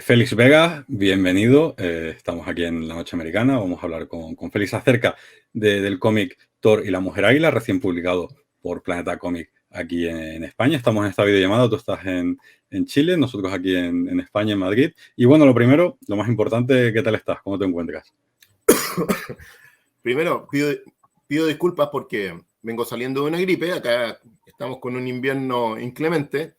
Félix Vega, bienvenido. Estamos aquí en La Noche Americana. Vamos a hablar con Félix acerca del cómic Thor y la Mujer Águila, recién publicado por Planeta Cómic aquí en España. Estamos en esta videollamada, tú estás en Chile, nosotros aquí en España, en Madrid. Y bueno, lo primero, lo más importante, ¿qué tal estás? ¿Cómo te encuentras? Primero, pido disculpas porque vengo saliendo de una gripe. Acá estamos con un invierno inclemente.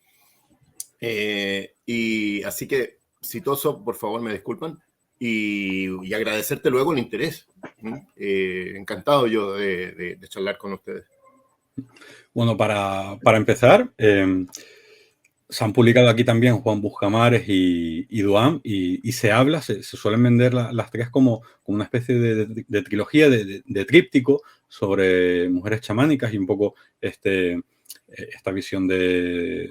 Y así que, si toso, por favor, me disculpan. Y agradecerte luego el interés. Encantado yo de charlar con ustedes. Bueno, para empezar, se han publicado aquí también Juan Buscamares y Duam, y se habla, se suelen vender las tres como una especie de trilogía, de tríptico sobre mujeres chamánicas y un poco esta visión de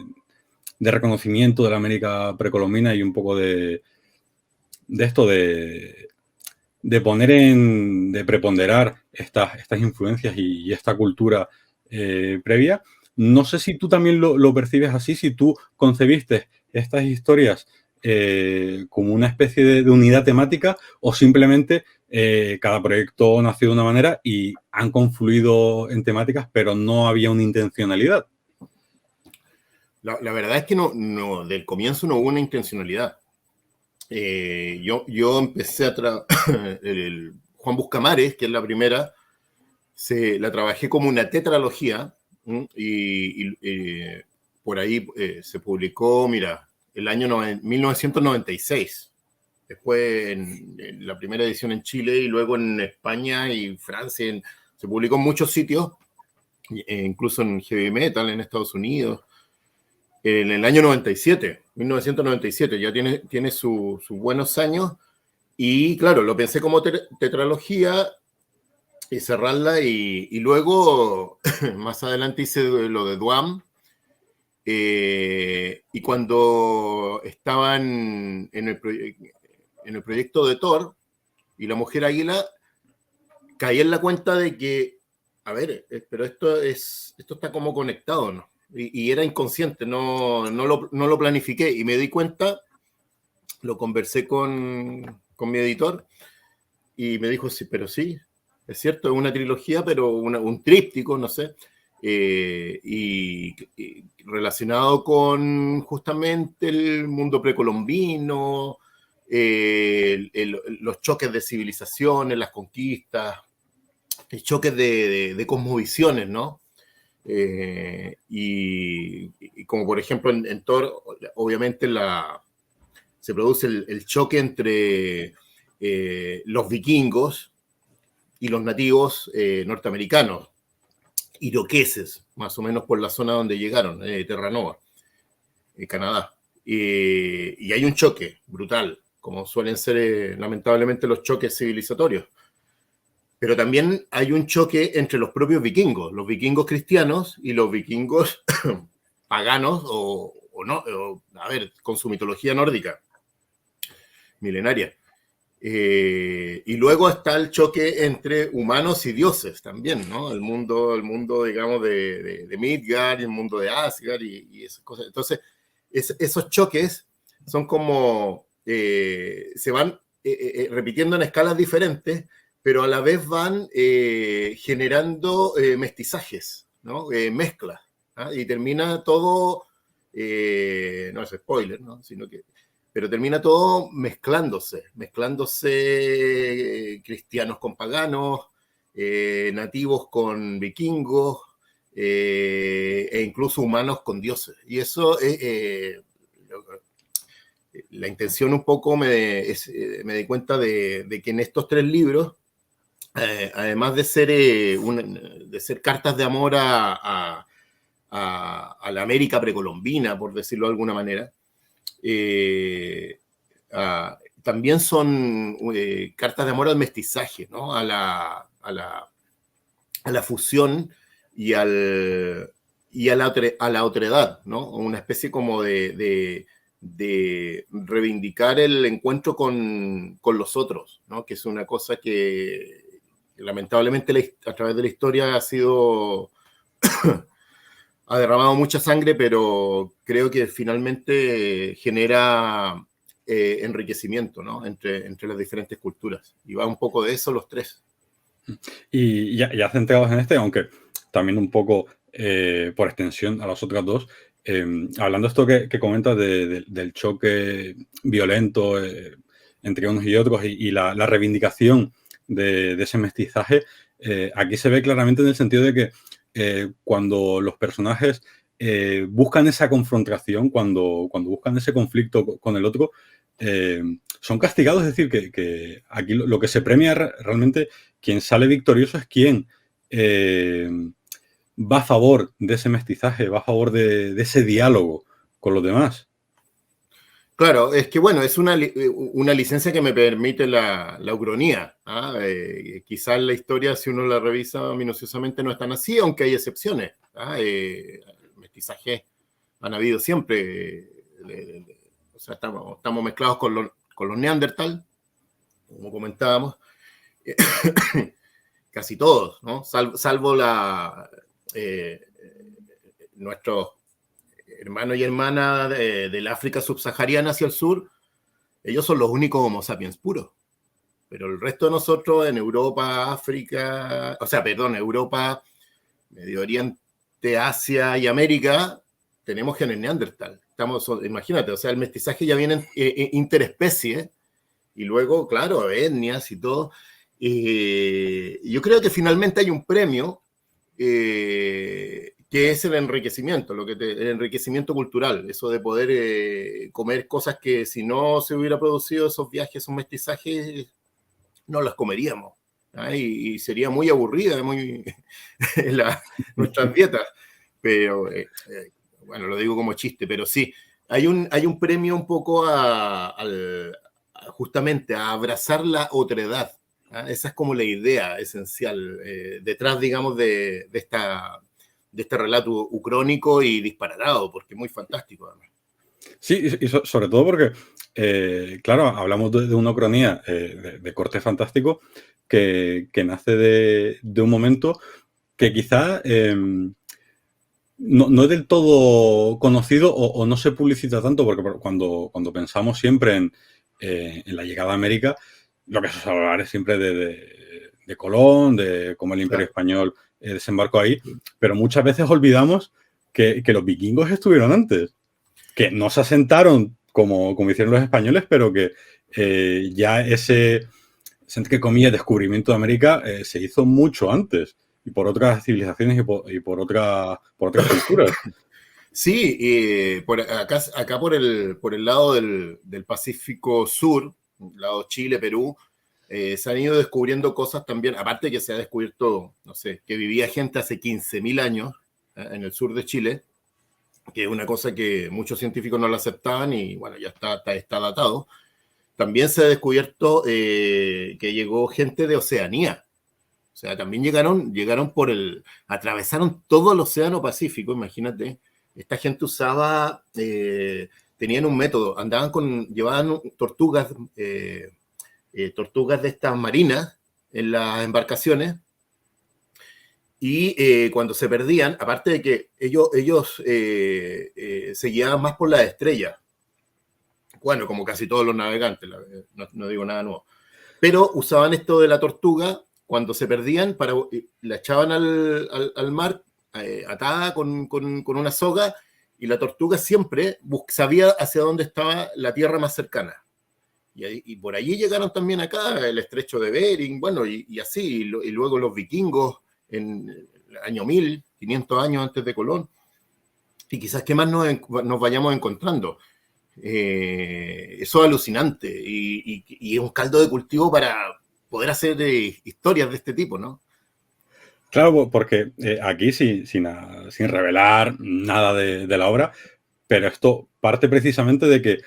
reconocimiento de la América precolombina y un poco de esto de poner de preponderar estas influencias y esta cultura previa. No sé si tú también lo percibes así, si tú concebiste estas historias como una especie de unidad temática o simplemente cada proyecto nació de una manera y han confluido en temáticas, pero no había una intencionalidad. La verdad es que no, del comienzo no hubo una intencionalidad. Yo empecé a Juan Buscamares, que es la primera, la trabajé como una tetralogía. Y por ahí se publicó, mira, el año 1996. Después en la primera edición en Chile y luego en España y Francia. Se publicó en muchos sitios, incluso en Heavy Metal en Estados Unidos. En el año 97, 1997, ya tiene sus buenos años. Y claro, lo pensé como tetralogía y cerrarla, y luego más adelante hice lo de Duam, y cuando estaban en el proyecto de Thor y la Mujer Águila, caí en la cuenta de que, a ver, pero esto está como conectado, ¿no? Y era inconsciente, no lo planifiqué, y me di cuenta, lo conversé con mi editor, y me dijo, sí, pero sí, es cierto, es una trilogía, pero un tríptico, no sé, y relacionado con justamente el mundo precolombino, los choques de civilizaciones, las conquistas, choques de cosmovisiones, ¿no? Y como por ejemplo en Thor, obviamente se produce el choque entre los vikingos y los nativos norteamericanos, iroqueses, más o menos por la zona donde llegaron, Terranova, Canadá. Y hay un choque brutal, como suelen ser lamentablemente los choques civilizatorios. Pero también hay un choque entre los propios los vikingos cristianos y los vikingos paganos o no, a ver, con su mitología nórdica, milenaria. Y luego está el choque entre humanos y dioses también, ¿no? El mundo digamos, de Midgard y el mundo de Asgard y esas cosas. Entonces, esos choques son como, se van repitiendo en escalas diferentes, pero a la vez van generando mestizajes, ¿no? Mezclas, ¿ah? Y termina todo, no es spoiler, ¿no? Sino que, pero termina todo mezclándose cristianos con paganos, nativos con vikingos, e incluso humanos con dioses. Y eso es... la intención un poco me di cuenta de que en estos tres libros, además de ser cartas de amor a la América precolombina, por decirlo de alguna manera, también son cartas de amor al mestizaje, ¿no? A la fusión y a la otredad, ¿no? Una especie como de reivindicar el encuentro con los otros, ¿no? Que es una cosa que lamentablemente a través de la historia ha derramado mucha sangre, pero creo que finalmente genera enriquecimiento, ¿no? Entre las diferentes culturas. Y va un poco de eso los tres. Y ya centrados en este, aunque también un poco por extensión a las otras dos, hablando de esto que comentas del choque violento entre unos y otros y la reivindicación de ese mestizaje, aquí se ve claramente en el sentido de que cuando los personajes buscan esa confrontación, cuando buscan ese conflicto con el otro, son castigados. Es decir, que aquí lo que se premia realmente, quien sale victorioso es quien va a favor de ese mestizaje, va a favor de ese diálogo con los demás. Claro, es que bueno, es una licencia que me permite la ucronía. Quizás la historia, si uno la revisa minuciosamente, no es tan así, aunque hay excepciones. Mestizajes han habido siempre. O sea, estamos mezclados con los Neandertal, como comentábamos. Casi todos, ¿no? Salvo nuestros hermanos y hermanas del África subsahariana hacia el sur, ellos son los únicos Homo sapiens puros. Pero el resto de nosotros en Europa, África, Europa, Medio Oriente, Asia y América, tenemos genes Neandertal. Imagínate, o sea, el mestizaje ya viene interespecie y luego, claro, etnias y todo. Yo creo que finalmente hay un premio que es el enriquecimiento, el enriquecimiento cultural, eso de poder comer cosas que si no se hubiera producido esos viajes, esos mestizajes, no las comeríamos. Y sería muy aburrida nuestras dietas. Pero, bueno, lo digo como chiste, pero sí, hay un premio un poco justamente a abrazar la otredad. Esa es como la idea esencial detrás, digamos, de este relato ucrónico y disparatado, porque es muy fantástico además. Sí, y sobre todo porque, claro, hablamos de una ucronía de corte fantástico que nace de un momento que quizá no es del todo conocido o no se publicita tanto, porque cuando pensamos siempre en la llegada a América, lo que se suele hablar es siempre de Colón, de cómo el Imperio Español desembarcó ahí, pero muchas veces olvidamos que los vikingos estuvieron antes, que no se asentaron como hicieron los españoles, pero que ya ese, entre comillas, descubrimiento de América se hizo mucho antes y por otras civilizaciones y por otras culturas. Sí, acá por el lado del Pacífico Sur, lado Chile, Perú, se han ido descubriendo cosas también, aparte que se ha descubierto, no sé, que vivía gente hace 15.000 años en el sur de Chile, que es una cosa que muchos científicos no la aceptaban y bueno, ya está datado. También se ha descubierto que llegó gente de Oceanía. O sea, también llegaron atravesaron todo el Océano Pacífico, imagínate. Esta gente tenían un método, llevaban tortugas de estas marinas en las embarcaciones y cuando se perdían, aparte de que ellos se guiaban más por las estrellas, bueno, como casi todos los navegantes, no digo nada nuevo, pero usaban esto de la tortuga cuando se perdían, la echaban al mar atada con una soga y la tortuga siempre sabía hacia dónde estaba la tierra más cercana. Y por allí llegaron también acá, el estrecho de Bering, bueno, y así, y luego los vikingos en el año 1500 años antes de Colón. Y quizás qué más nos vayamos encontrando. Eso es alucinante y es un caldo de cultivo para poder hacer historias de este tipo, ¿no? Claro, porque aquí sin revelar nada de la obra, pero esto parte precisamente de que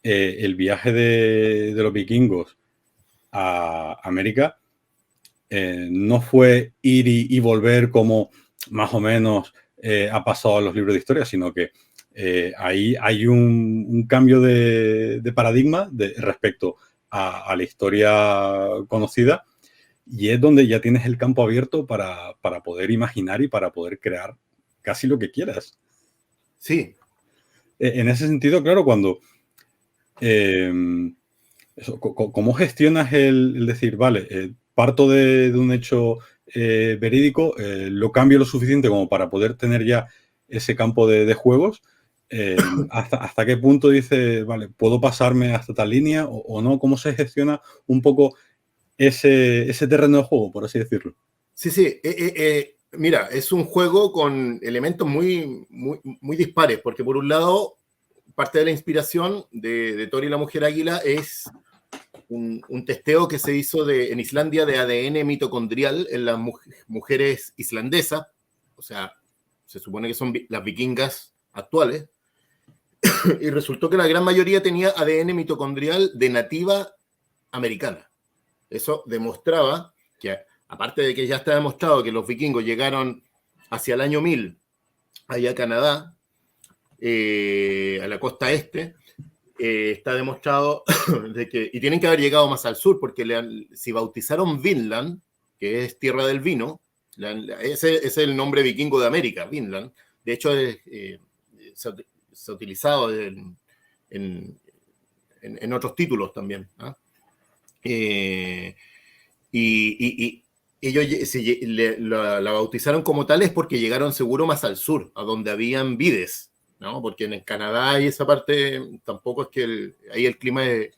el viaje de los vikingos a América no fue ir y volver como más o menos ha pasado en los libros de historia, sino que ahí hay un cambio de paradigma respecto a la historia conocida. Y es donde ya tienes el campo abierto para poder imaginar y para poder crear casi lo que quieras. Sí. En ese sentido, claro, cuando ¿Cómo gestionas el decir, vale, parto de un hecho verídico, lo cambio lo suficiente como para poder tener ya ese campo de juegos? ¿Hasta qué punto dice, vale, puedo pasarme hasta tal línea o no? ¿Cómo se gestiona un poco ese terreno de juego, por así decirlo? Sí, sí. Mira, es un juego con elementos muy dispares, porque por un lado, parte de la inspiración de Thor y la Mujer Águila es un testeo que se hizo en Islandia de ADN mitocondrial en las mujeres islandesas, o sea, se supone que son las vikingas actuales, y resultó que la gran mayoría tenía ADN mitocondrial de nativa americana. Eso demostraba que, aparte de que ya está demostrado que los vikingos llegaron hacia el año 1000 allá a Canadá, a la costa este, está demostrado de que, y tienen que haber llegado más al sur, porque si bautizaron Vinland, que es tierra del vino, ese es el nombre vikingo de América, Vinland. De hecho, se ha utilizado en otros títulos también. Y ellos la bautizaron como tal es porque llegaron seguro más al sur, a donde habían vides, ¿no? Porque en Canadá y esa parte tampoco es que ahí el clima es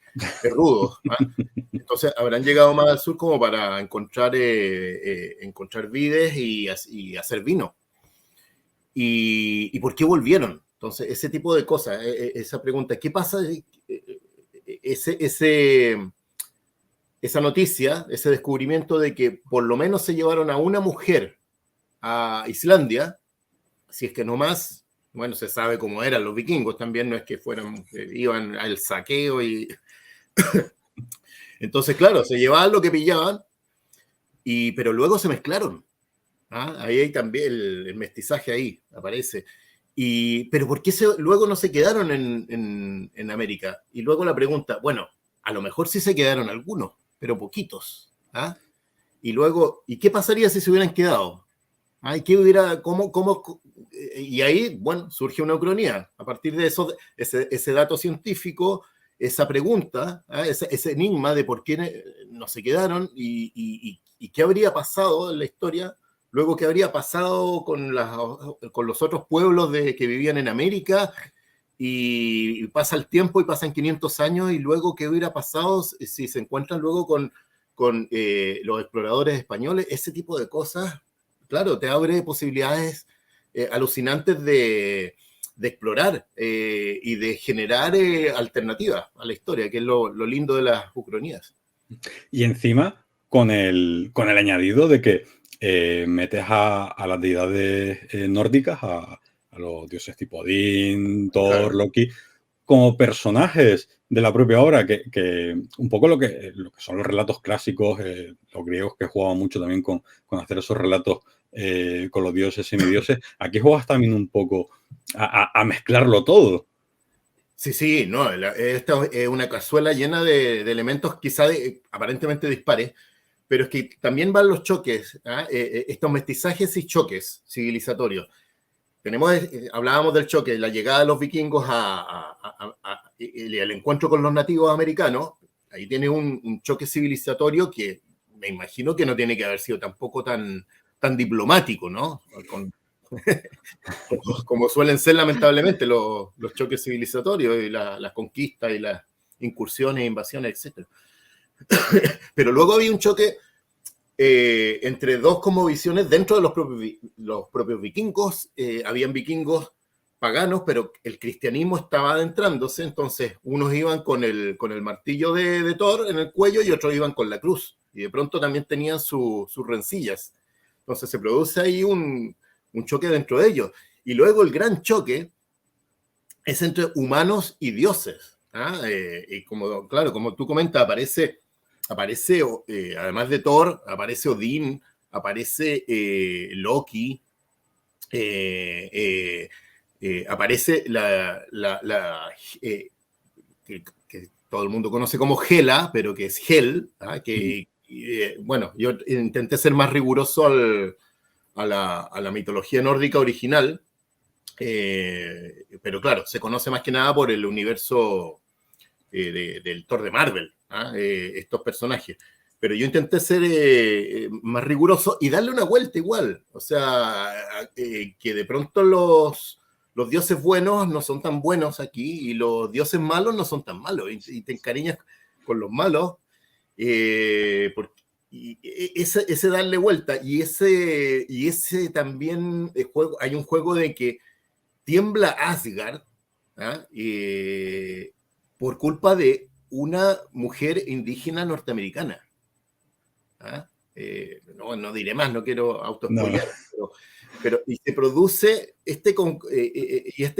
rudo, ¿no? Entonces habrán llegado más al sur como para encontrar vides y hacer vino. ¿Y por qué volvieron? Entonces, ese tipo de cosas, esa pregunta, ¿qué pasa? Esa noticia, ese descubrimiento de que por lo menos se llevaron a una mujer a Islandia, si es que no más, bueno, se sabe cómo eran los vikingos también, no es que iban al saqueo y... Entonces, claro, se llevaban lo que pillaban, pero luego se mezclaron. Ahí hay también el mestizaje ahí, aparece. Pero ¿por qué luego no se quedaron en América? Y luego la pregunta, bueno, a lo mejor sí se quedaron algunos, pero poquitos. Y luego, ¿y qué pasaría si se hubieran quedado? ¿Y qué hubiera, y ahí, bueno, surge una ucronía. A partir de eso, ese dato científico, esa pregunta, ese enigma de por qué no se quedaron y qué habría pasado en la historia, luego qué habría pasado con los otros pueblos que vivían en América, y pasa el tiempo y pasan 500 años, y luego qué hubiera pasado si se encuentran luego con los exploradores españoles. Ese tipo de cosas, claro, te abre posibilidades alucinantes de explorar y de generar alternativas a la historia, que es lo lindo de las ucronías. Y encima, con el añadido de que metes a las deidades nórdicas, a los dioses tipo Odín, Thor, Claro. Loki, como personajes de la propia obra, que un poco lo que son los relatos clásicos, los griegos que jugaban mucho también con hacer esos relatos con los dioses, semidioses. Aquí juegas también un poco a mezclarlo todo. Sí, no, esta es una cazuela llena de elementos quizá aparentemente dispares, pero es que también van los choques, estos mestizajes y choques civilizatorios. Hablábamos del choque, la llegada de los vikingos el encuentro con los nativos americanos. Ahí tiene un choque civilizatorio que me imagino que no tiene que haber sido tampoco tan diplomático, ¿no? Como suelen ser lamentablemente los choques civilizatorios y las conquistas y las incursiones, invasiones, etc. Pero luego había un choque entre dos como visiones dentro de los propios vikingos. Habían vikingos paganos, pero el cristianismo estaba adentrándose, entonces unos iban con el martillo de Thor en el cuello y otros iban con la cruz, y de pronto también tenían sus rencillas. Entonces se produce ahí un choque dentro de ellos. Y luego el gran choque es entre humanos y dioses. Y claro, como tú comentas, aparece además de Thor, aparece Odín, aparece Loki, aparece que todo el mundo conoce como Hela, pero que es Hel, bueno, yo intenté ser más riguroso a la mitología nórdica original, pero claro, se conoce más que nada por el universo del Thor de Marvel, estos personajes. Pero yo intenté ser más riguroso y darle una vuelta igual. O sea, que de pronto los dioses buenos no son tan buenos aquí y los dioses malos no son tan malos. Y te encariñas con los malos. Ese darle vuelta y ese también juego, hay un juego de que tiembla Asgard por culpa de una mujer indígena norteamericana. No diré más, no quiero autospoilear, pero y se produce este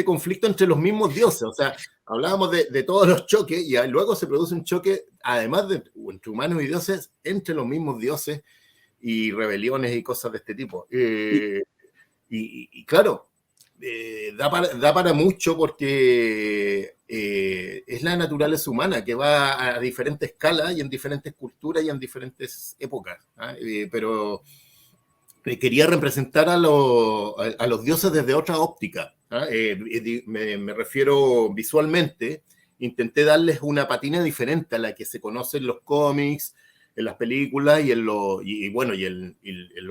conflicto entre los mismos dioses. O sea, hablábamos de todos los choques y luego se produce un choque, además de entre humanos y dioses, entre los mismos dioses y rebeliones y cosas de este tipo. Y claro, da para mucho porque es la naturaleza humana que va a diferentes escalas y en diferentes culturas y en diferentes épocas. Pero quería representar a los dioses desde otra óptica. Me refiero visualmente. Intenté darles una patina diferente a la que se conoce en los cómics, en las películas y en los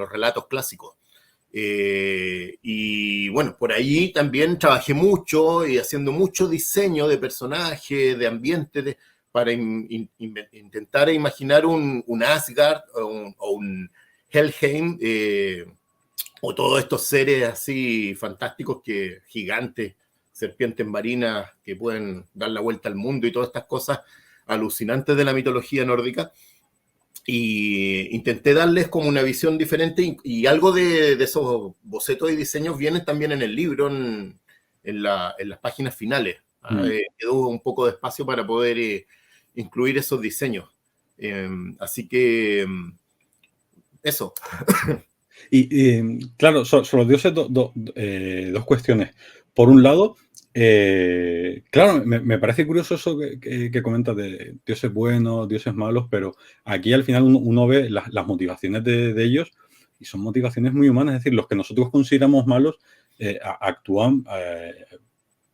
relatos clásicos. Y bueno, por ahí también trabajé mucho y haciendo mucho diseño de personajes, de ambientes, para intentar imaginar un Asgard o un Helheim, o todos estos seres así fantásticos, gigantes, serpientes marinas que pueden dar la vuelta al mundo y todas estas cosas alucinantes de la mitología nórdica. Y intenté darles como una visión diferente y algo de esos bocetos y diseños vienen también en el libro, en las páginas finales. Quedó un poco de espacio para poder incluir esos diseños. Así que eso. Y claro, sobre los dioses, dos cuestiones. Por un lado, claro, me parece curioso eso que comentas de dioses buenos, dioses malos, pero aquí al final uno ve las motivaciones de ellos y son motivaciones muy humanas. Es decir, los que nosotros consideramos malos actúan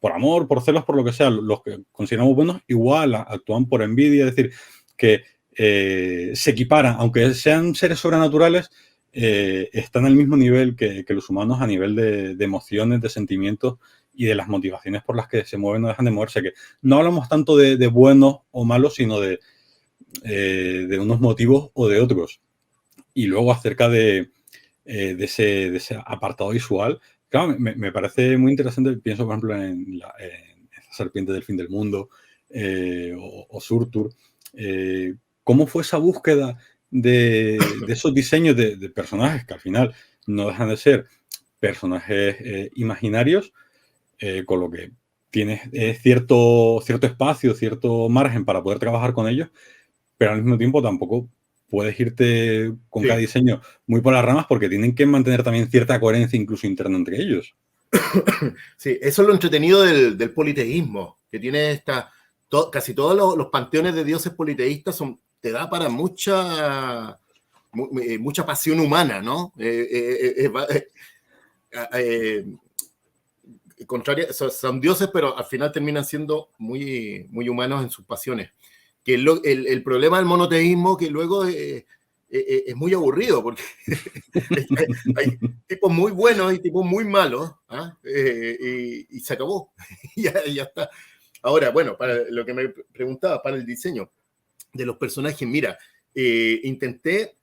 por amor, por celos, por lo que sea. Los que consideramos buenos igual actúan por envidia. Es decir, que se equiparan, aunque sean seres sobrenaturales, están al mismo nivel que los humanos a nivel de emociones, de sentimientos y de las motivaciones por las que se mueven o dejan de moverse. Que no hablamos tanto de buenos o malos, sino de unos motivos o de otros. Y luego acerca de ese apartado visual, claro, me parece muy interesante. Pienso, por ejemplo, en esa serpiente del fin del mundo o Surtur. ¿Cómo fue esa búsqueda de esos diseños de personajes que al final no dejan de ser personajes imaginarios, con lo que tienes cierto espacio, cierto margen para poder trabajar con ellos, pero al mismo tiempo tampoco puedes irte con cada diseño muy por las ramas porque tienen que mantener también cierta coherencia incluso interna entre ellos? Sí, eso es lo entretenido del politeísmo, que tiene casi todos los panteones de dioses politeístas te da para mucha pasión humana, ¿no? Son dioses, pero al final terminan siendo muy, muy humanos en sus pasiones. Que el problema del monoteísmo, que luego es muy aburrido, porque hay tipos muy buenos y tipos muy malos, y se acabó. ya está. Ahora, bueno, para lo que me preguntaba, para el diseño de los personajes, mira, intenté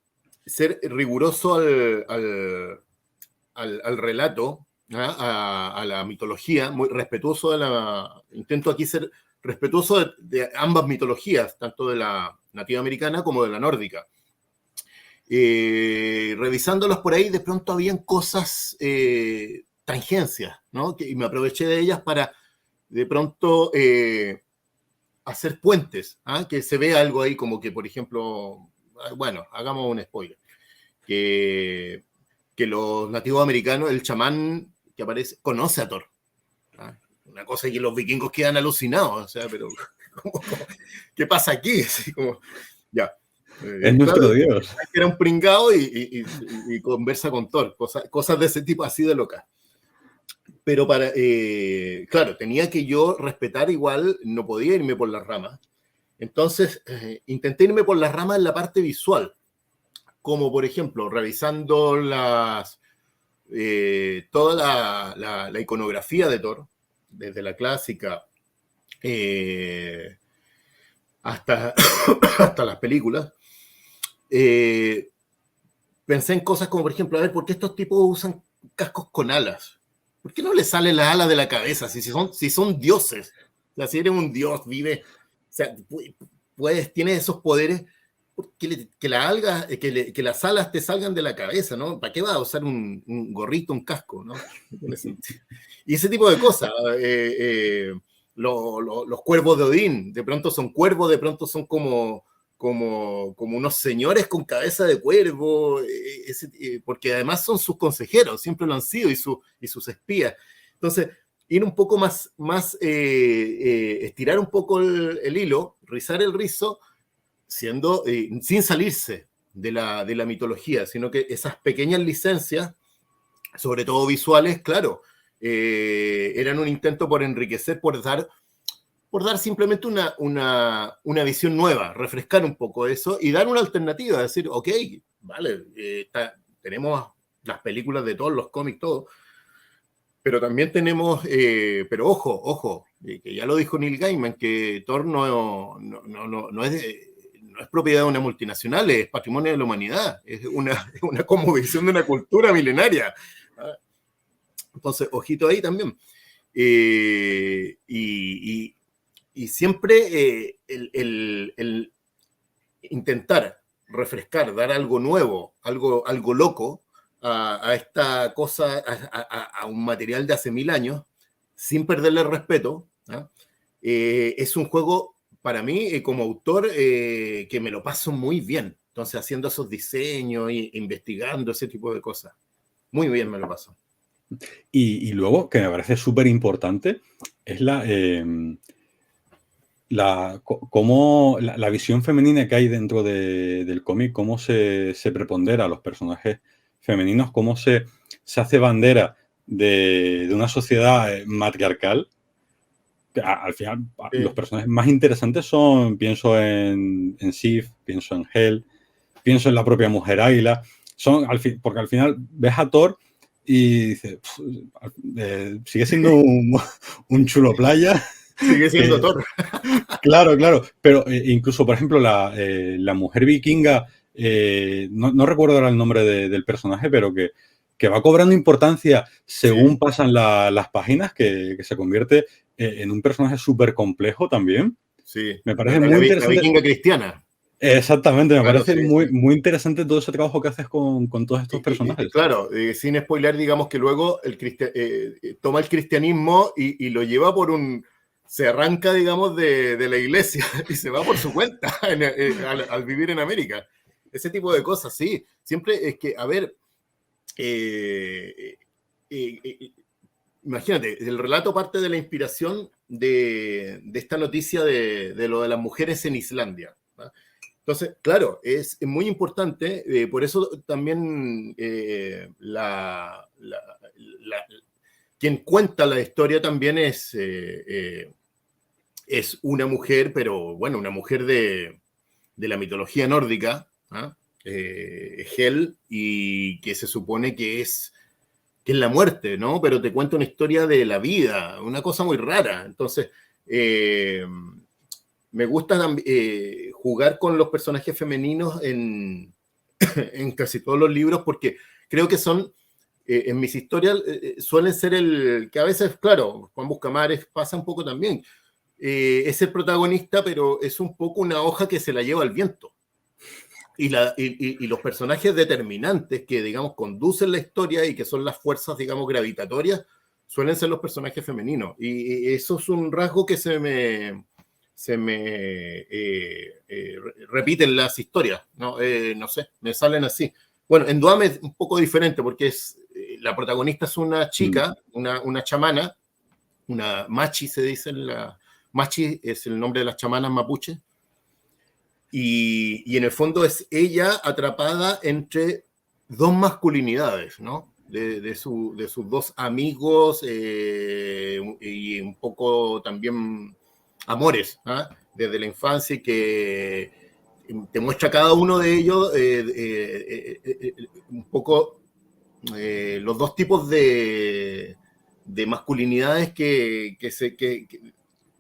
ser riguroso al relato, a la mitología, muy respetuoso intento aquí ser respetuoso de ambas mitologías, tanto de la nativa americana como de la nórdica. Revisándolos por ahí, de pronto habían cosas, tangencias, ¿no? Y me aproveché de ellas para, de pronto, hacer puentes, que se vea algo ahí como que, por ejemplo, bueno, hagamos un spoiler, que los nativos americanos, el chamán que aparece, conoce a Thor. Una cosa que los vikingos quedan alucinados, o sea, pero ¿qué pasa aquí? Así como, ya. Es nuestro Dios. Era un pringao y conversa con Thor, cosas de ese tipo, así de locas. Pero claro, tenía que yo respetar igual, no podía irme por las ramas. Entonces, intenté irme por las ramas en la parte visual, como por ejemplo, revisando toda la iconografía de Thor, desde la clásica hasta, hasta las películas. Pensé en cosas como, por ejemplo, a ver, ¿por qué estos tipos usan cascos con alas? ¿Por qué no les salen las alas de la cabeza si son dioses? O sea, si eres un dios, vive, o sea, tienes esos poderes, que las alas te salgan de la cabeza, ¿no? ¿Para qué vas a usar un gorrito, un casco, ¿no? Y ese tipo de cosas. Los cuervos de Odín, de pronto son cuervos, de pronto son como unos señores con cabeza de cuervo, porque además son sus consejeros, siempre lo han sido, y sus espías. Entonces, ir un poco más estirar un poco el hilo, rizar el rizo, sin salirse de la mitología, sino que esas pequeñas licencias, sobre todo visuales, claro, eran un intento por enriquecer, por dar simplemente una visión nueva, refrescar un poco eso y dar una alternativa, decir, ok, vale, tenemos las películas de todos los cómics, todo, pero también tenemos, pero ojo, que ya lo dijo Neil Gaiman, que Thor no es propiedad de una multinacional, es patrimonio de la humanidad, es una cosmovisión de una cultura milenaria. Entonces, ojito ahí también. Y siempre el intentar refrescar, dar algo nuevo, algo loco a esta cosa, a un material de hace 1000 años, sin perderle el respeto, ¿no? Es un juego, para mí, como autor, que me lo paso muy bien. Entonces, haciendo esos diseños e investigando ese tipo de cosas. Muy bien me lo paso. Y luego, que me parece súper importante, es la visión femenina que hay dentro del cómic, cómo se prepondera a los personajes femeninos, cómo se hace bandera de una sociedad matriarcal. Al final, los personajes más interesantes pienso en Sif, pienso en Hel, pienso en la propia Mujer Águila, porque al final ves a Thor y dices, sigue siendo un chulo playa. Sigue siendo Thor. Claro, pero incluso, por ejemplo, la mujer vikinga, no recuerdo ahora el nombre del personaje, pero que va cobrando importancia según pasan las páginas, que se convierte en un personaje súper complejo también. Sí, me parece muy interesante. La vikinga cristiana. Exactamente, me parece muy interesante todo ese trabajo que haces con todos estos personajes. Claro, sin spoiler, digamos que luego toma el cristianismo y lo lleva se arranca, digamos, de la iglesia y se va por su cuenta al vivir en América. Ese tipo de cosas, sí. Siempre es que, a ver, imagínate, el relato parte de la inspiración de esta noticia de lo de las mujeres en Islandia, ¿no? Entonces, claro, es muy importante, por eso también quien cuenta la historia también es una mujer, pero bueno, una mujer de la mitología nórdica, ¿ah? Hel, y que se supone que es la muerte, ¿no? Pero te cuenta una historia de la vida, una cosa muy rara. Entonces, me gusta jugar con los personajes femeninos en casi todos los libros, porque creo que son, en mis historias, suelen ser que a veces, claro, Juan Buscamares pasa un poco también. Es el protagonista, pero es un poco una hoja que se la lleva al viento. Y los personajes determinantes que, digamos, conducen la historia y que son las fuerzas, digamos, gravitatorias, suelen ser los personajes femeninos. Y eso es un rasgo que se me repite en las historias, ¿no? No sé, me salen así. Bueno, en Duame es un poco diferente porque la protagonista es una chica, una chamana, una machi se dice, machi es el nombre de las chamanas mapuche, y en el fondo es ella atrapada entre dos masculinidades, ¿no? De sus dos amigos, y un poco también amores, ¿ah? Desde la infancia, y que te muestra cada uno de ellos un poco los dos tipos de masculinidades que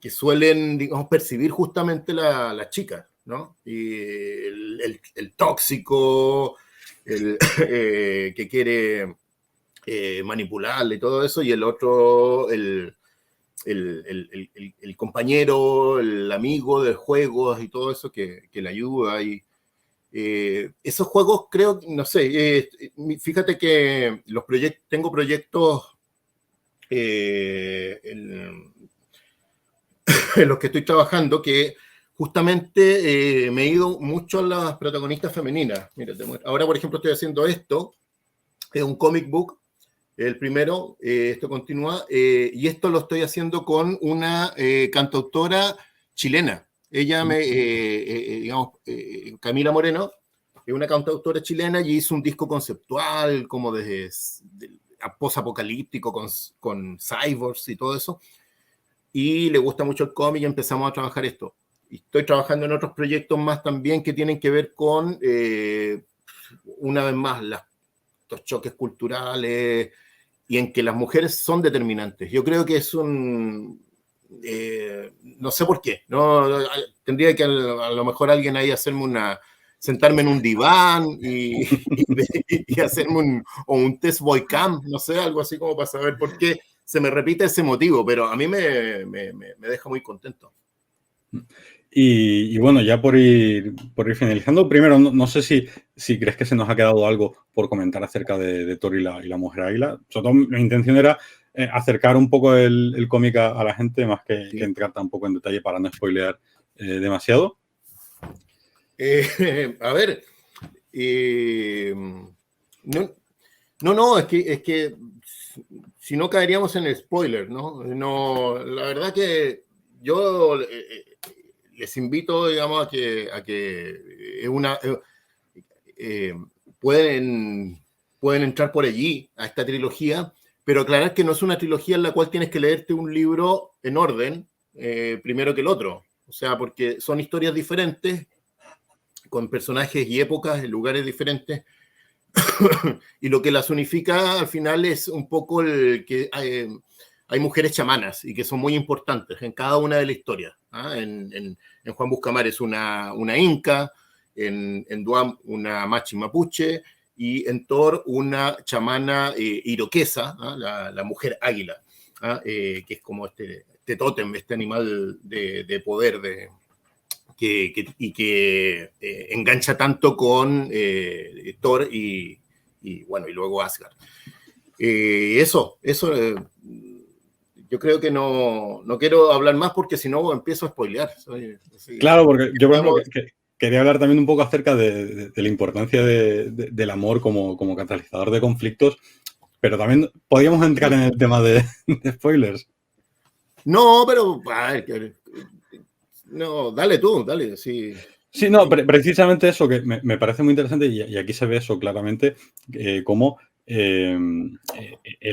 suelen, digamos, percibir justamente las chicas, ¿no? Y el tóxico, el que quiere manipularle y todo eso, y el otro, el compañero, el amigo de juegos y todo eso que le ayuda. Y esos juegos, creo, no sé, fíjate que tengo proyectos en los que estoy trabajando que justamente me he ido mucho a las protagonistas femeninas. Mira, ahora, por ejemplo, estoy haciendo esto, es un comic book, el primero, esto continúa, y esto lo estoy haciendo con una cantautora chilena. Ella digamos, Camila Moreno, es una cantautora chilena, y hizo un disco conceptual como de post-apocalíptico con cyborgs y todo eso, y le gusta mucho el cómic y empezamos a trabajar esto. Y estoy trabajando en otros proyectos más también que tienen que ver con, una vez más, estos choques culturales, y en que las mujeres son determinantes. Yo creo que es un... no sé por qué, ¿no? Tendría que a lo mejor alguien ahí sentarme en un diván y hacerme un test boy cam, no sé, algo así como para saber por qué se me repite ese motivo, pero a mí me deja muy contento. Y bueno, ya por ir finalizando, primero, no sé si crees que se nos ha quedado algo por comentar acerca de Thor y la Mujer Águila. Sobre todo, mi intención era acercar un poco el cómic a la gente, más que entrar tampoco en detalle para no spoilear demasiado. A ver, no, es que si no caeríamos en el spoiler, ¿no? No, la verdad que yo les invito, digamos, a que pueden entrar por allí a esta trilogía, pero aclarar que no es una trilogía en la cual tienes que leerte un libro en orden primero que el otro. O sea, porque son historias diferentes, con personajes y épocas en lugares diferentes, y lo que las unifica al final es un poco el que hay mujeres chamanas y que son muy importantes en cada una de las historias. En Juan Buscamar es una inca, en Duam una machi mapuche, y en Thor una chamana iroquesa, la mujer águila, que es como este tótem, este animal de poder y que engancha tanto con Thor y bueno, y luego Asgard. Eso yo creo que no quiero hablar más porque si no empiezo a spoilear. Claro, porque yo, por ejemplo, quería hablar también un poco acerca de la importancia del amor como catalizador de conflictos, pero también podríamos entrar en el tema de spoilers. No, pero no, dale tú, dale, sí. Sí, no, precisamente eso que me parece muy interesante, y aquí se ve eso claramente, cómo el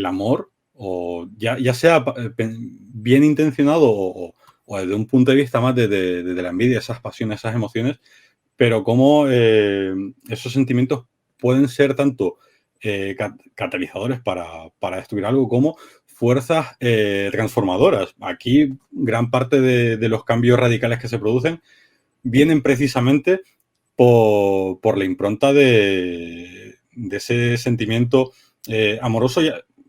amor, o ya sea bien intencionado o desde un punto de vista más de la envidia, esas pasiones, esas emociones, pero cómo esos sentimientos pueden ser tanto catalizadores para destruir algo como fuerzas transformadoras. Aquí gran parte de los cambios radicales que se producen vienen precisamente por la impronta de ese sentimiento amoroso,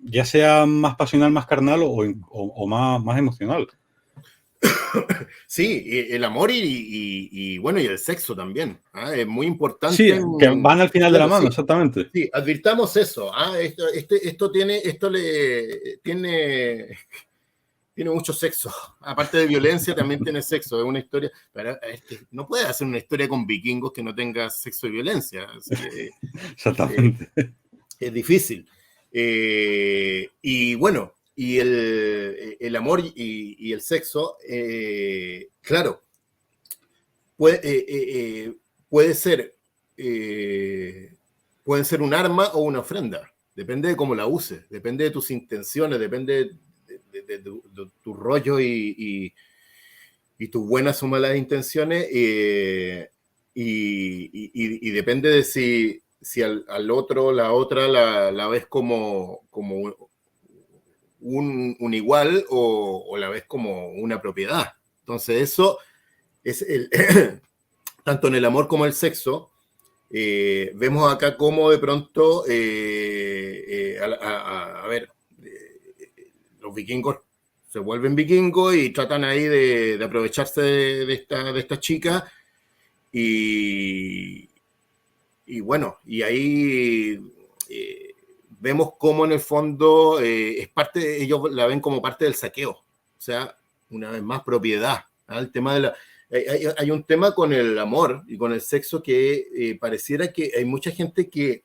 ya sea más pasional, más carnal o más emocional. Sí, el amor y bueno, y el sexo también. Es muy importante. Sí, que van al final de la mano, sí. Exactamente. Sí, advirtamos eso. Esto tiene mucho sexo. Aparte de violencia, también tiene sexo. Es una historia. Pero no puedes hacer una historia con vikingos que no tenga sexo y violencia. Exactamente. Es difícil. Y bueno, y el amor y el sexo, claro, pueden ser un arma o una ofrenda. Depende de cómo la uses, depende de tus intenciones, depende de tu rollo y tus buenas o malas intenciones, y depende de si al otro, la otra, la ves como un igual o la ves como una propiedad. Entonces eso es tanto en el amor como el sexo. Vemos acá cómo de pronto, a ver, los vikingos se vuelven vikingos y tratan ahí de aprovecharse de esta chica y, y bueno, y ahí vemos cómo en el fondo es parte, ellos la ven como parte del saqueo, o sea, una vez más propiedad, ¿ah? El tema de la... Hay un tema con el amor y con el sexo que pareciera que hay mucha gente que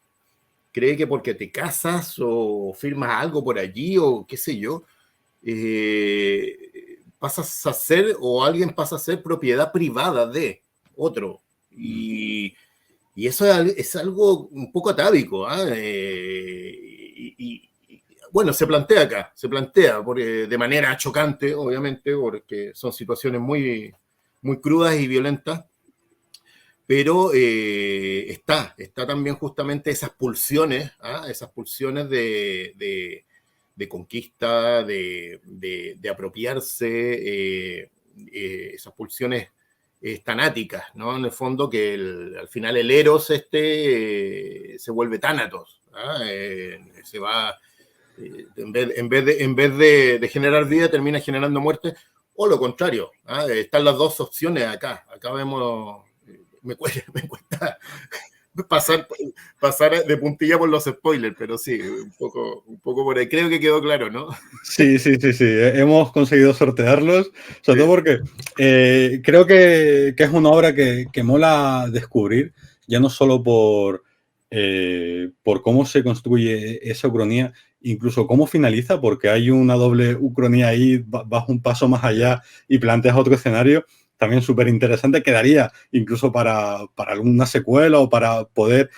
cree que porque te casas o firmas algo por allí o qué sé yo, pasas a ser o alguien pasa a ser propiedad privada de otro. Y eso es algo un poco atávico. Bueno, se plantea porque, de manera chocante, obviamente, porque son situaciones muy, muy crudas y violentas, pero está también justamente esas pulsiones, de conquista, de apropiarse, esas pulsiones tanáticas, ¿no? En el fondo que al final el Eros se vuelve Tánatos, se va, en vez de generar vida, termina generando muerte, o lo contrario, están las dos opciones acá vemos, me cuesta pasar de puntilla por los spoilers, pero sí, un poco por ahí. Creo que quedó claro, ¿no? Sí, sí, sí, sí. Hemos conseguido sortearlos, sobre todo porque creo que es una obra que mola descubrir, ya no solo por cómo se construye esa ucronía, incluso cómo finaliza, porque hay una doble ucronía ahí, vas un paso más allá y planteas otro escenario también súper interesante, quedaría incluso para alguna secuela o para poder...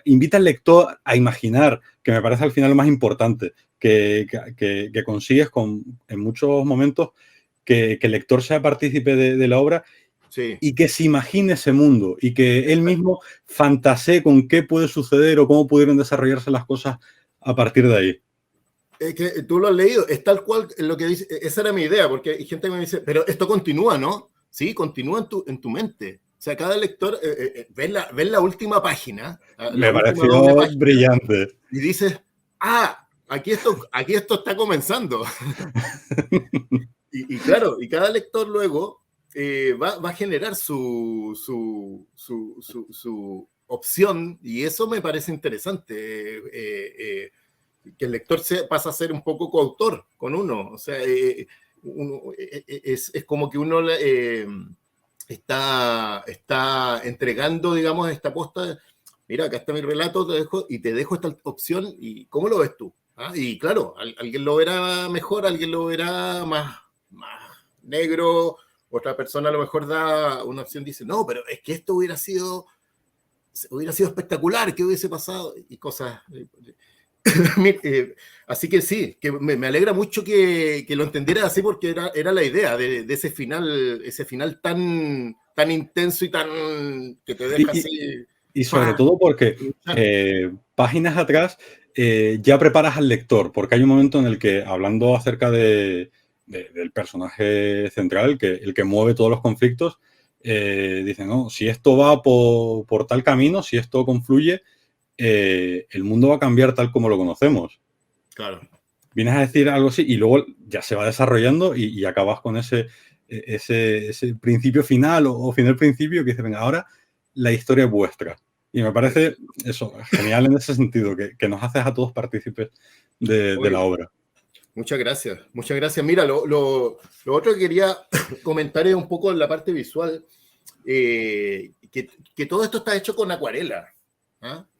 Invita al lector a imaginar, que me parece al final lo más importante, que consigues en muchos momentos que el lector sea partícipe de la obra, sí, y que se imagine ese mundo y que él mismo fantasee con qué puede suceder o cómo pudieron desarrollarse las cosas a partir de ahí. Es que tú lo has leído, es tal cual lo que dice, esa era mi idea, porque hay gente que me dice, pero esto continúa, ¿no? Sí, continúa en tu mente. O sea, cada lector ves la última página, la Me última pareció doble página, brillante. Y dices, aquí esto está comenzando. y claro, y cada lector luego va a generar su opción, y eso me parece interesante. Que el lector pasa a ser un poco coautor con uno. O sea, es como que uno está entregando, digamos, esta posta. Mira, acá está mi relato, te dejo esta opción, y ¿cómo lo ves tú? Y claro, alguien lo verá mejor, alguien lo verá más negro, otra persona a lo mejor da una opción, dice, no, pero es que esto hubiera sido espectacular, ¿qué hubiese pasado? Y cosas... así que sí, que me alegra mucho que lo entendieras así, porque era la idea de ese final tan intenso y tan que te deja así. Y sobre todo porque páginas atrás ya preparas al lector, porque hay un momento en el que, hablando acerca del personaje central, el que mueve todos los conflictos, dicen, no, si esto va por tal camino, si esto confluye, el mundo va a cambiar tal como lo conocemos. Claro. Vienes a decir algo así y luego ya se va desarrollando y acabas con ese principio final o final principio que dice, venga, ahora la historia es vuestra. Y me parece eso genial en ese sentido, que nos haces a todos partícipes de la obra. Muchas gracias, muchas gracias. Mira, lo otro que quería comentar es un poco en la parte visual, que todo esto está hecho con acuarela.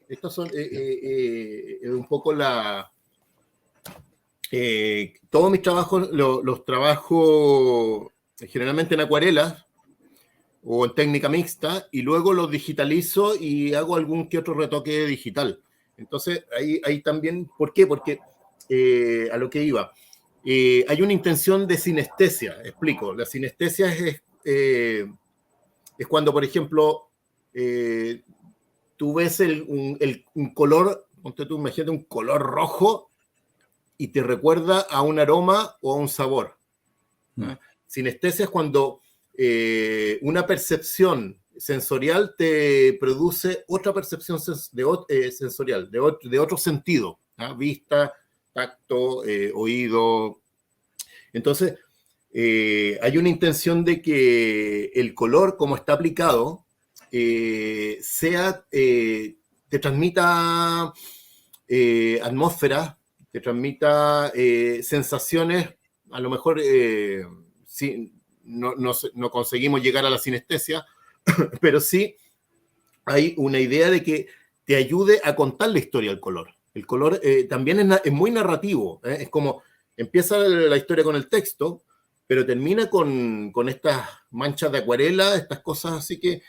Estos son un poco todos mis trabajos, los trabajo generalmente en acuarelas o en técnica mixta, y luego los digitalizo y hago algún que otro retoque digital. Entonces, ahí también, ¿por qué? Porque a lo que iba, hay una intención de sinestesia, explico. La sinestesia es es cuando, por ejemplo, tú ves un color, ponte tú, imagínate un color rojo y te recuerda a un aroma o a un sabor. Sinestesia es cuando una percepción sensorial te produce otra percepción sensorial, de otro sentido, vista, tacto, oído. Entonces, hay una intención de que el color, como está aplicado, te transmita atmósfera, te transmita sensaciones, a lo mejor sí, no conseguimos llegar a la sinestesia, pero sí hay una idea de que te ayude a contar la historia del color. El color también es muy narrativo, es como empieza la historia con el texto, pero termina con estas manchas de acuarela, estas cosas así que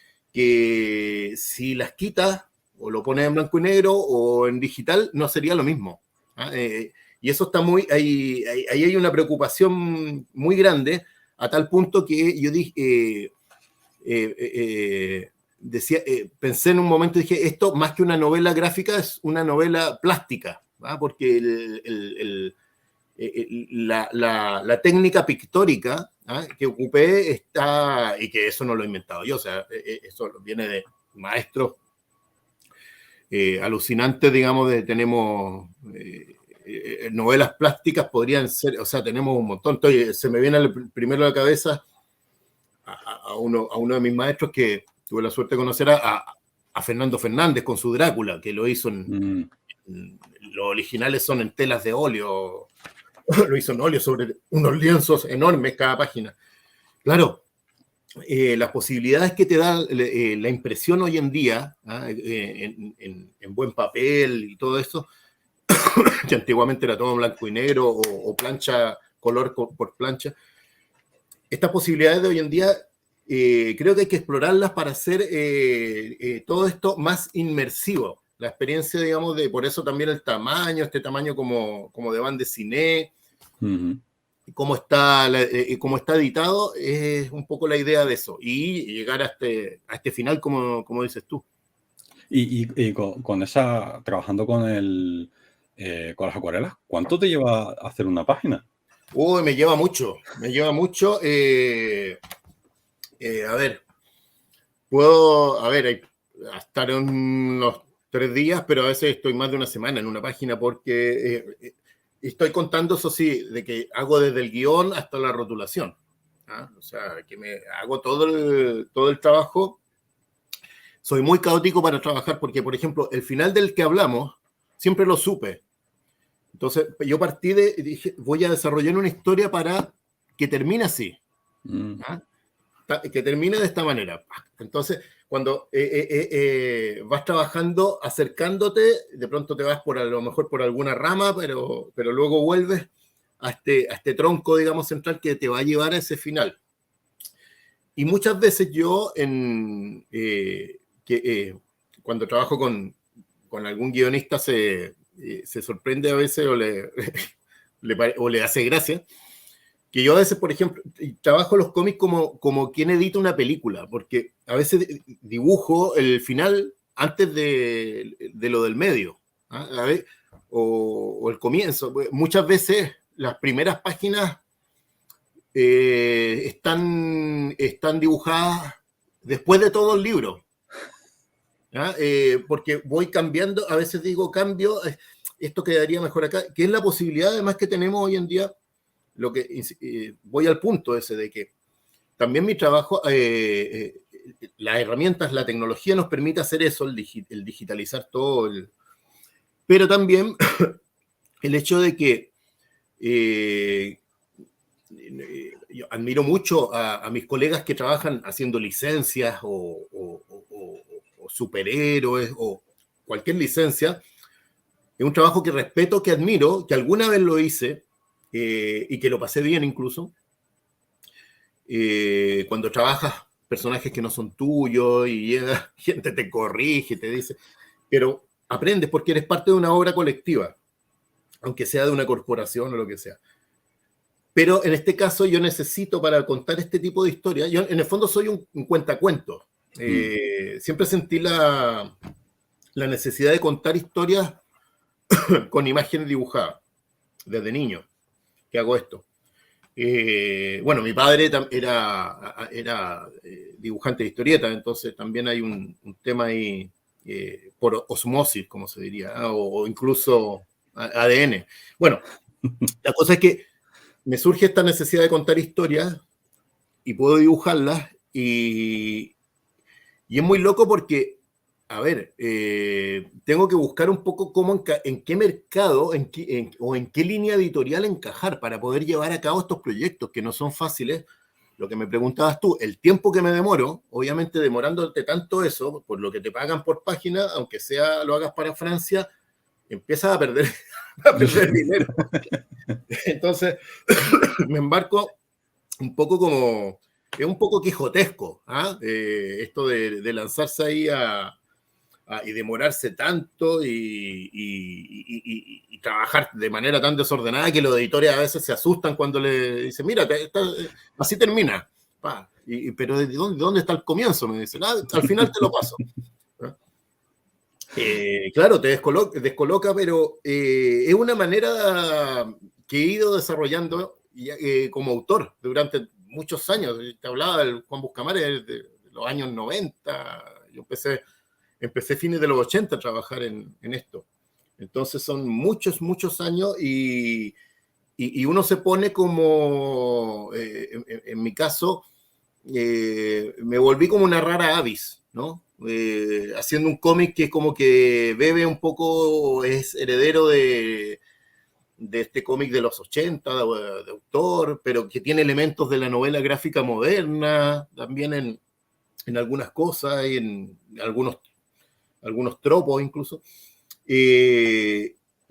si las quitas o lo pones en blanco y negro o en digital, no sería lo mismo. Y eso está ahí hay una preocupación muy grande, a tal punto que yo dije, pensé en un momento, dije, esto más que una novela gráfica es una novela plástica, porque la técnica pictórica que ocupé está, y que eso no lo he inventado yo, o sea, eso viene de maestros alucinantes, digamos, tenemos novelas plásticas, podrían ser, o sea, tenemos un montón. Entonces, se me viene primero a la cabeza a uno de mis maestros que tuve la suerte de conocer a Fernando Fernández con su Drácula, que lo hizo los originales son en telas de óleo, lo hizo en óleo sobre unos lienzos enormes cada página. Claro, las posibilidades que te da la impresión hoy en día, en buen papel y todo eso, que antiguamente era todo blanco y negro o plancha, color por plancha. Estas posibilidades de hoy en día creo que hay que explorarlas para hacer todo esto más inmersivo. La experiencia, digamos, por eso también este tamaño como de banda de cine, cómo está editado, es un poco la idea de eso. Y llegar a este final, como dices tú. Y con esa, trabajando con las acuarelas, ¿cuánto te lleva a hacer una página? Uy, me lleva mucho. A ver, puedo estar unos 3 días, pero a veces estoy más de una semana en una página porque estoy contando, eso sí, de que hago desde el guión hasta la rotulación. O sea, que hago todo el trabajo. Soy muy caótico para trabajar porque, por ejemplo, el final del que hablamos, siempre lo supe. Entonces, yo partí dije, voy a desarrollar una historia para que termine así. Que termine de esta manera. Entonces, cuando vas trabajando, acercándote, de pronto te vas a lo mejor por alguna rama, pero luego vuelves a este tronco, digamos, central que te va a llevar a ese final. Y muchas veces yo, cuando trabajo con algún guionista, se sorprende a veces o le hace gracia, que yo a veces, por ejemplo, trabajo los cómics como quien edita una película, porque a veces dibujo el final antes de lo del medio, o el comienzo. Muchas veces las primeras páginas están dibujadas después de todo el libro, porque voy cambiando, a veces digo cambio, esto quedaría mejor acá, que es la posibilidad además que tenemos hoy en día. Lo que voy al punto ese de que también mi trabajo, las herramientas, la tecnología nos permite hacer eso, el digitalizar todo, pero también el hecho de que yo admiro mucho a mis colegas que trabajan haciendo licencias o superhéroes o cualquier licencia. Es un trabajo que respeto, que admiro, que alguna vez lo hice, y que lo pasé bien incluso. Cuando trabajas personajes que no son tuyos y llega gente te corrige, te dice, pero aprendes porque eres parte de una obra colectiva, aunque sea de una corporación o lo que sea. Pero en este caso yo necesito para contar este tipo de historias, yo en el fondo soy un cuentacuentos. Siempre sentí la necesidad de contar historias con imágenes dibujadas desde niño que hago esto. Bueno, mi padre era dibujante de historietas, entonces también hay un tema ahí por osmosis, como se diría, ¿eh? O incluso ADN. Bueno, la cosa es que me surge esta necesidad de contar historias y puedo dibujarlas y es muy loco porque, a ver, tengo que buscar un poco cómo en qué mercado o en qué línea editorial encajar para poder llevar a cabo estos proyectos que no son fáciles. Lo que me preguntabas tú, el tiempo que me demoro, obviamente demorándote tanto eso, por lo que te pagan por página, aunque sea lo hagas para Francia, empiezas a perder, a perder dinero. Entonces, me embarco un poco como, es un poco quijotesco, esto de lanzarse ahí y demorarse tanto y trabajar de manera tan desordenada que los editores a veces se asustan cuando le dicen, mira, así termina. Pero ¿de dónde está el comienzo? Me dicen, al final te lo paso. Claro, te descoloca, pero es una manera que he ido desarrollando como autor durante muchos años. Te hablaba del Juan Buscamares de los años 90. Yo empecé fines de los 80 a trabajar en esto. Entonces son muchos, muchos años y uno se pone como, en mi caso, me volví como una rara avis, ¿no? Haciendo un cómic que como que bebe un poco, es heredero de este cómic de los 80, de autor, pero que tiene elementos de la novela gráfica moderna, también en algunas cosas y en algunos tropos incluso.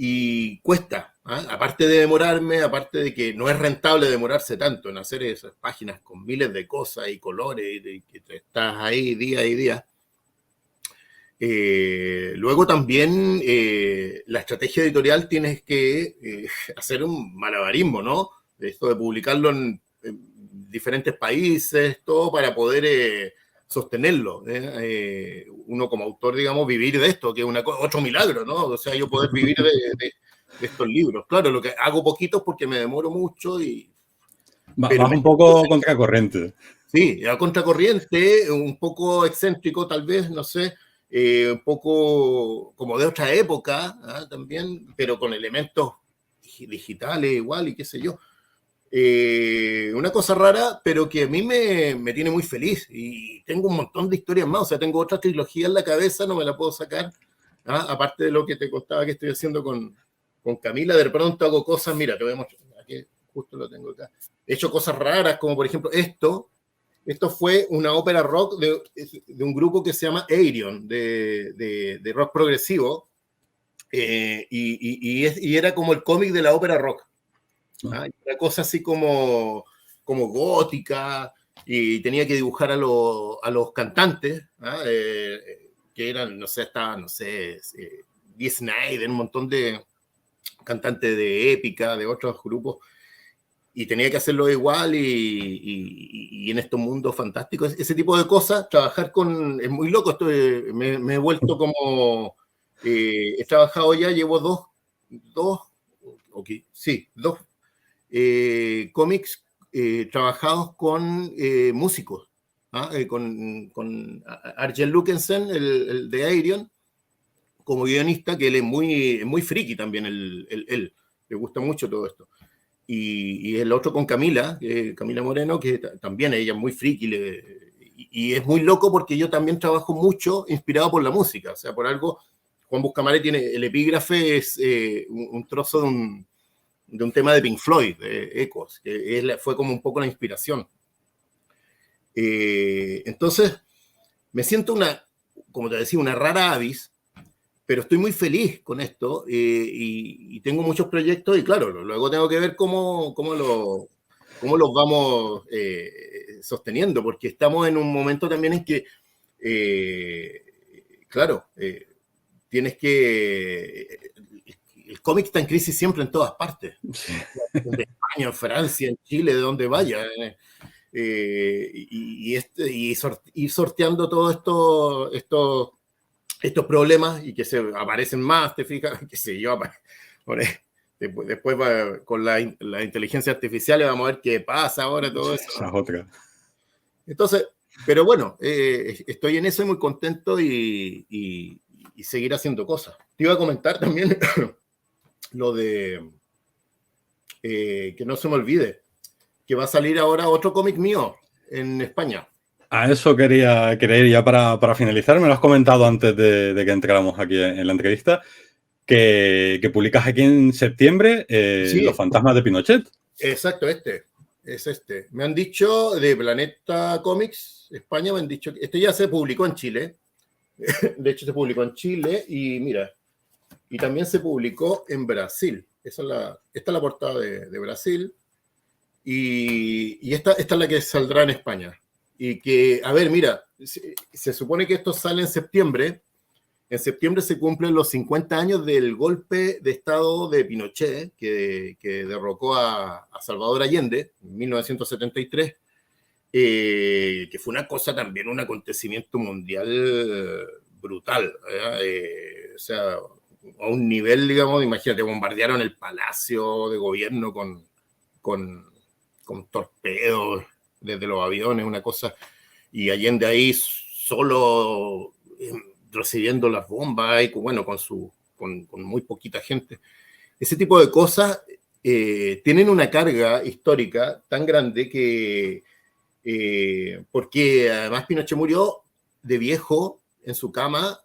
Y cuesta, aparte de demorarme, aparte de que no es rentable demorarse tanto en hacer esas páginas con miles de cosas y colores, y que estás ahí día y día. Luego también la estrategia editorial tienes que hacer un malabarismo, ¿no? Esto de publicarlo en diferentes países, todo para poder sostenerlo. Uno como autor, digamos, vivir de esto, que es otro milagro, ¿no? O sea, yo poder vivir de estos libros. Claro, lo que hago poquitos porque me demoro mucho y... Vas un poco contracorriente. Sí, a contracorriente, un poco excéntrico tal vez, no sé, un poco como de otra época también, pero con elementos digitales igual y qué sé yo. Una cosa rara, pero que a mí me tiene muy feliz y tengo un montón de historias más, o sea, tengo otra trilogía en la cabeza, no me la puedo sacar, aparte de lo que te contaba que estoy haciendo con Camila, de pronto hago cosas, mira, te voy a mostrar, aquí justo lo tengo acá, he hecho cosas raras, como por ejemplo esto fue una ópera rock de un grupo que se llama Ayreon, de rock progresivo, y era como el cómic de la ópera rock. Una cosa así como gótica, y tenía que dibujar a los cantantes, que eran, no sé, estaban, no sé, Dee Snider, un montón de cantantes de épica, de otros grupos, y tenía que hacerlo igual y en estos mundos fantásticos, ese tipo de cosas, trabajar es muy loco, me he vuelto como, he trabajado ya, llevo dos cómics trabajados con músicos, con Arjen Lukensen, el de Ayreon, como guionista, que él es muy friki también, él le gusta mucho todo esto. Y el otro con Camila Moreno, que también ella es muy friki, y es muy loco porque yo también trabajo mucho inspirado por la música, o sea, por algo, Juan Buscamares tiene, el epígrafe es un trozo de un tema de Pink Floyd, de Echoes, que fue como un poco la inspiración. Entonces, me siento como te decía, una rara avis, pero estoy muy feliz con esto y tengo muchos proyectos y claro, luego tengo que ver cómo los vamos sosteniendo, porque estamos en un momento también en que, claro, tienes que... el cómic está en crisis siempre en todas partes. Sí. En España, en Francia, en Chile, de donde vaya. Ir sorteando todos estos problemas y que se aparecen más, te fijas, qué sé yo. Después con la inteligencia artificial vamos a ver qué pasa ahora, todo eso. Esa es otra. Entonces, pero bueno, estoy en eso y muy contento y seguir haciendo cosas. Te iba a comentar también lo de, que no se me olvide, que va a salir ahora otro cómic mío en España. A eso quería ir ya para finalizar. Me lo has comentado antes de que entráramos aquí en la entrevista, que publicas aquí en septiembre Sí. Los fantasmas de Pinochet. Exacto, es este. Me han dicho de Planeta Comics España, me han dicho que este ya se publicó en Chile. De hecho, se publicó en Chile y mira, y también se publicó en Brasil. Esta es la portada de Brasil. Y esta es la que saldrá en España. Y que, a ver, mira, se supone que esto sale en septiembre. En septiembre se cumplen los 50 años del golpe de Estado de Pinochet, que derrocó a Salvador Allende en 1973, que fue una cosa también, un acontecimiento mundial brutal. O sea, a un nivel, digamos, imagínate, bombardearon el palacio de gobierno con torpedos desde los aviones, una cosa, y Allende ahí solo recibiendo las bombas y bueno, con muy poquita gente. Ese tipo de cosas tienen una carga histórica tan grande que porque además Pinochet murió de viejo en su cama.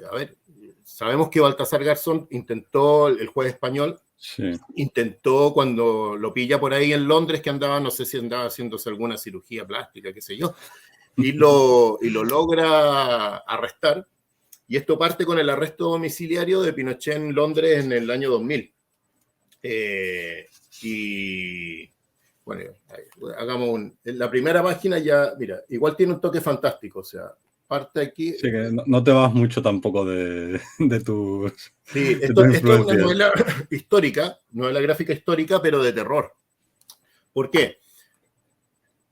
A ver, sabemos que Baltasar Garzón intentó, el juez español, sí, intentó cuando lo pilla por ahí en Londres, que andaba, no sé si andaba haciéndose alguna cirugía plástica, qué sé yo, y lo logra arrestar. Y esto parte con el arresto domiciliario de Pinochet en Londres en el año 2000. Y bueno, hagamos la primera página ya, mira, igual tiene un toque fantástico, o sea, parte aquí. Sí, que no te vas mucho tampoco de tu. Sí, esto es una novela histórica, novela gráfica histórica, pero de terror. ¿Por qué?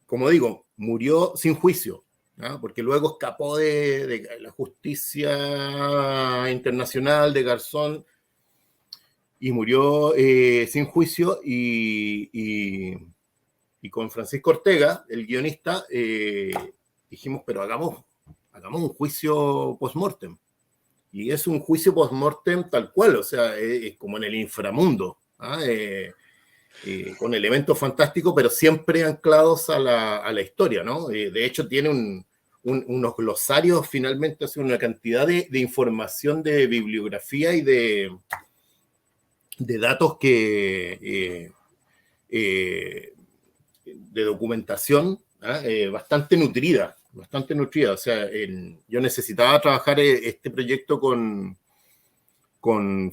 Como digo, murió sin juicio, ¿no? Porque luego escapó de la justicia internacional de Garzón y murió sin juicio y con Francisco Ortega, el guionista, dijimos, pero hagamos un juicio post-mortem. Y es un juicio post-mortem tal cual, o sea, es como en el inframundo, ¿eh? Con elementos fantásticos, pero siempre anclados a la historia, ¿no? De hecho, tiene unos glosarios, finalmente, hace una cantidad de información, de bibliografía y de datos de documentación, bastante nutrida. O sea, yo necesitaba trabajar este proyecto con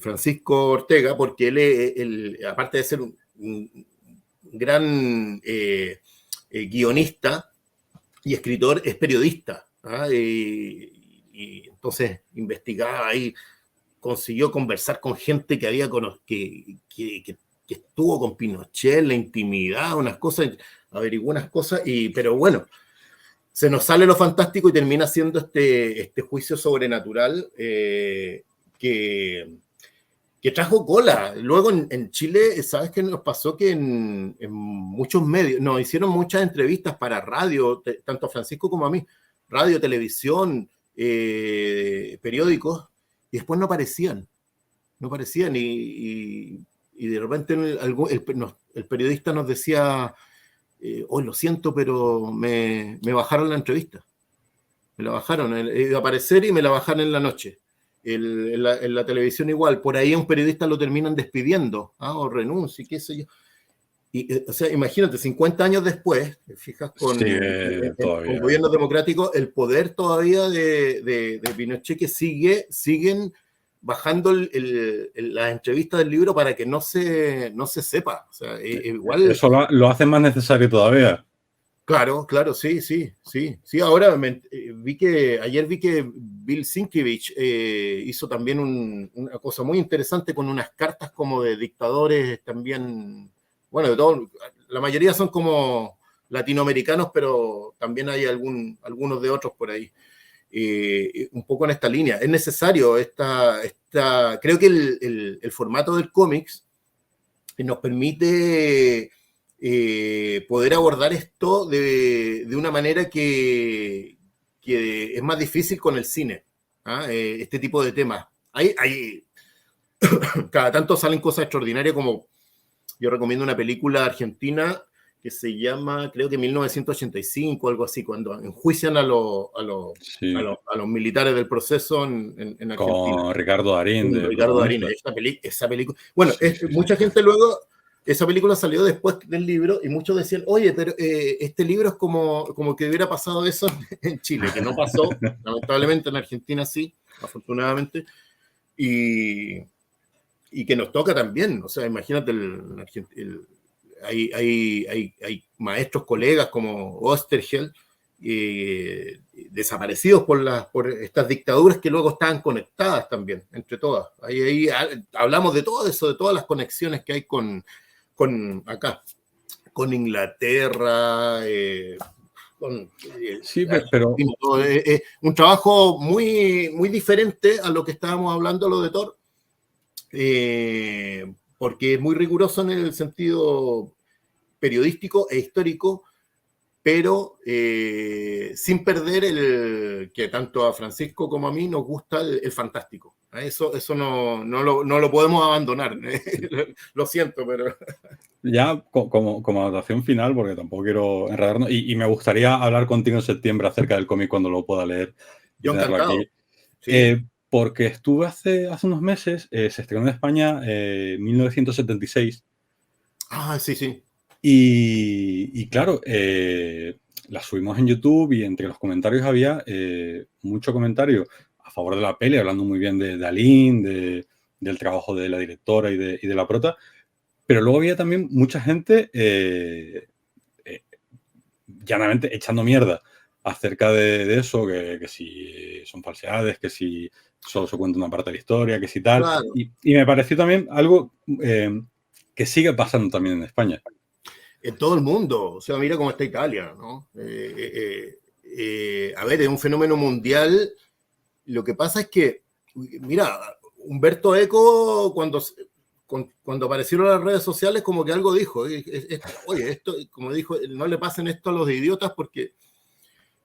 Francisco Ortega, porque él, aparte de ser un gran guionista y escritor, es periodista. Y entonces investigaba ahí, consiguió conversar con gente que había que estuvo con Pinochet en la intimidad, unas cosas, averiguó unas cosas, pero bueno, se nos sale lo fantástico y termina siendo este juicio sobrenatural que trajo cola. Luego en Chile, ¿sabes qué nos pasó? Que en muchos medios nos hicieron muchas entrevistas para radio, tanto a Francisco como a mí, radio, televisión, periódicos, y después no aparecían y de repente el periodista nos decía, hoy lo siento, pero me bajaron la entrevista. Me la bajaron, iba a aparecer y me la bajaron en la noche. En la televisión igual, por ahí a un periodista lo terminan despidiendo, o renuncia, y qué sé yo. Y, o sea, imagínate, 50 años después, te fijas, con gobiernos democráticos, el poder todavía de Pinochet, que siguen bajando las entrevistas del libro para que no se sepa. O sea, igual. Eso lo hace más necesario todavía. Claro, sí. Ahora ayer vi que Bill Sienkiewicz hizo también una cosa muy interesante con unas cartas como de dictadores también, bueno, de todo, la mayoría son como latinoamericanos, pero también hay algunos de otros por ahí. Un poco en esta línea. Es necesario creo que el formato del cómics nos permite poder abordar esto de una manera que es más difícil con el cine, este tipo de temas. Cada tanto salen cosas extraordinarias, como yo recomiendo una película argentina que se llama, creo que 1985, algo así, cuando enjuician a los militares del proceso en Argentina. Con Ricardo Darín. Con Ricardo Darín, esa película. Bueno, mucha gente luego, esa película salió después del libro y muchos decían, oye, pero este libro es como que hubiera pasado eso en Chile, que no pasó, lamentablemente en Argentina sí, afortunadamente, y que nos toca también. O sea, imagínate, hay maestros, colegas como Oesterheld, desaparecidos por estas dictaduras que luego estaban conectadas también, entre todas. Ahí hablamos de todo eso, de todas las conexiones que hay con acá, con Inglaterra, sí, pero un trabajo muy, muy diferente a lo que estábamos hablando, lo de Thor, porque es muy riguroso en el sentido periodístico e histórico, pero sin perder el que tanto a Francisco como a mí nos gusta el fantástico. Eso no lo podemos abandonar. Lo siento, pero... Ya como anotación final, porque tampoco quiero enredarnos, y me gustaría hablar contigo en septiembre acerca del cómic cuando lo pueda leer. Yo encantado. Aquí. Sí. Porque estuve hace unos meses, se estrenó en España 1976. Ah, sí, sí. Y claro, la subimos en YouTube y entre los comentarios había mucho comentario a favor de la peli, hablando muy bien de Aline, del trabajo de la directora y de la prota, pero luego había también mucha gente llanamente echando mierda acerca de eso, que si son falsedades, que si solo se cuenta una parte de la historia, que si tal. Claro. Y me pareció también algo que sigue pasando también en España. En todo el mundo. O sea, mira cómo está Italia, ¿no? A ver, es un fenómeno mundial. Lo que pasa es que, mira, Humberto Eco, cuando aparecieron las redes sociales, como que algo dijo. Oye, esto, como dijo, no le pasen esto a los idiotas, porque,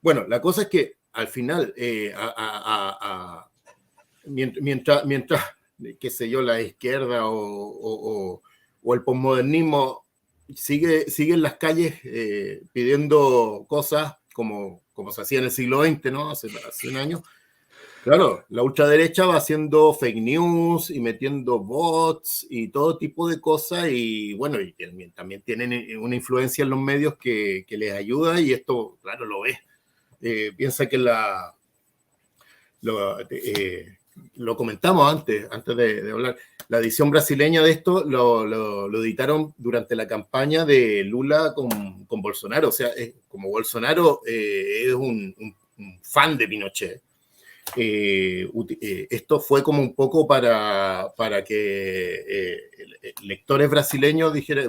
bueno, la cosa es que al final, mientras, qué sé yo, la izquierda o el posmodernismo sigue en las calles pidiendo cosas como se hacía en el siglo XX, ¿no? Hace 100 años. Claro, la ultraderecha va haciendo fake news y metiendo bots y todo tipo de cosas, y bueno, y también tienen una influencia en los medios que les ayuda, y esto, claro, lo ves. Piensa que lo comentamos antes de hablar. La edición brasileña de esto lo editaron durante la campaña de Lula con Bolsonaro. O sea, como Bolsonaro es un fan de Pinochet, esto fue como un poco para que lectores brasileños dijeran,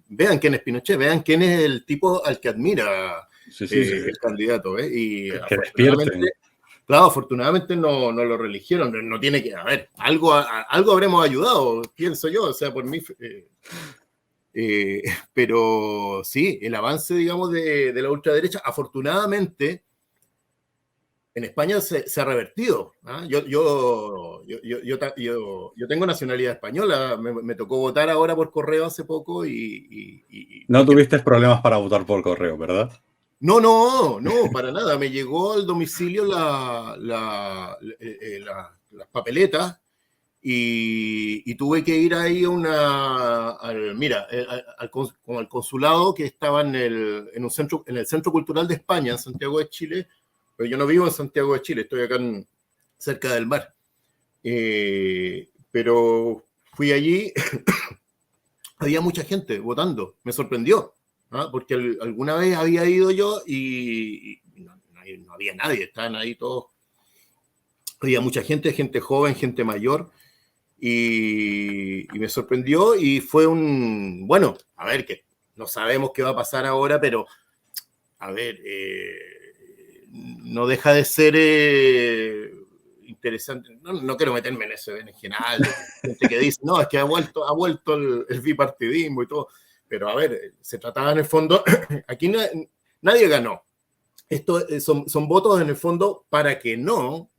vean quién es Pinochet, vean quién es el tipo al que admira el candidato. Y que despierten. Claro, afortunadamente no lo religieron, no tiene que haber. Algo habremos ayudado, pienso yo, o sea, por mí. Pero sí, el avance, digamos, de la ultraderecha, afortunadamente, en España se ha revertido. Yo tengo nacionalidad española, me tocó votar ahora por correo hace poco y no tuviste problemas para votar por correo, ¿verdad? No, para nada. Me llegó al domicilio las papeletas y tuve que ir ahí al consulado que estaba en el Centro Cultural de España, en Santiago de Chile, pero yo no vivo en Santiago de Chile, estoy acá cerca del mar. Pero fui allí, había mucha gente votando, me sorprendió. Porque alguna vez había ido yo y no no había nadie, estaban ahí todos. Había mucha gente, gente joven, gente mayor, y me sorprendió y fue bueno, a ver, que no sabemos qué va a pasar ahora, pero, a ver, no deja de ser interesante. No quiero meterme en eso en general, gente que dice, no, es que ha vuelto el bipartidismo y todo, pero a ver, se trataba en el fondo, aquí nadie ganó. Esto son votos en el fondo para que no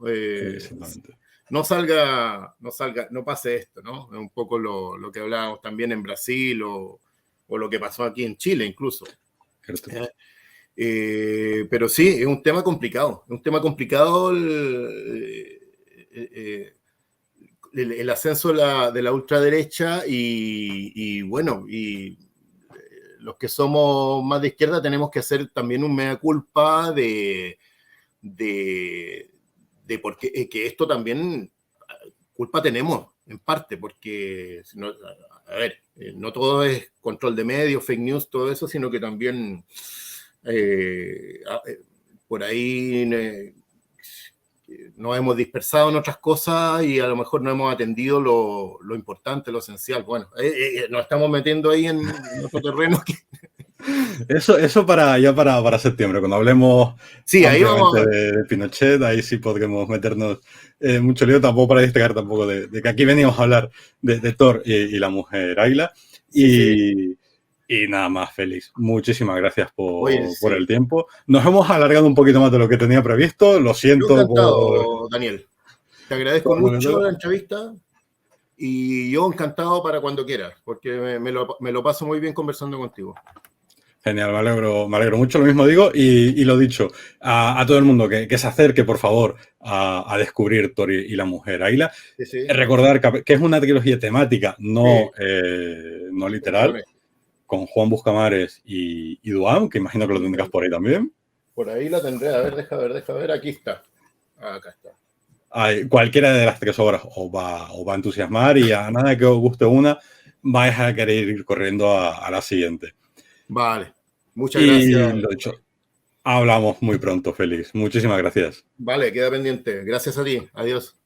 pase esto, ¿no? Es un poco lo que hablábamos también en Brasil o lo que pasó aquí en Chile incluso. Pero sí, es un tema complicado. Es un tema complicado el ascenso de la ultraderecha y bueno, y los que somos más de izquierda tenemos que hacer también un mea culpa de porque que esto también culpa tenemos en parte, porque a ver, no todo es control de medios, fake news, todo eso, sino que también por ahí nos hemos dispersado en otras cosas y a lo mejor no hemos atendido lo importante, lo esencial. Bueno, nos estamos metiendo ahí en otro terreno que... Eso para septiembre, cuando hablemos ahí vamos de Pinochet, ahí sí podremos meternos mucho lío, tampoco para destacar tampoco de que aquí veníamos a hablar de Thor y la mujer Águila. Y nada más, Félix. Muchísimas gracias por el tiempo. Nos hemos alargado un poquito más de lo que tenía previsto. Lo siento. Yo encantado, Daniel. Te agradezco mucho la entrevista y yo encantado para cuando quieras, porque me lo paso muy bien conversando contigo. Genial, me alegro mucho, lo mismo digo, y lo dicho, a todo el mundo que se acerque, por favor, a descubrir Thor y la mujer Águila. Recordar que es una trilogía temática, no literal, con Juan Buscamares y Duam, que imagino que lo tendrás por ahí también. Por ahí la tendré, a ver, deja ver, aquí está. Acá está. Cualquiera de las tres obras os va a entusiasmar y a nada que os guste una, vais a querer ir corriendo a la siguiente. Vale, muchas gracias. Y lo dicho, hablamos muy pronto, Félix. Muchísimas gracias. Vale, queda pendiente. Gracias a ti. Adiós.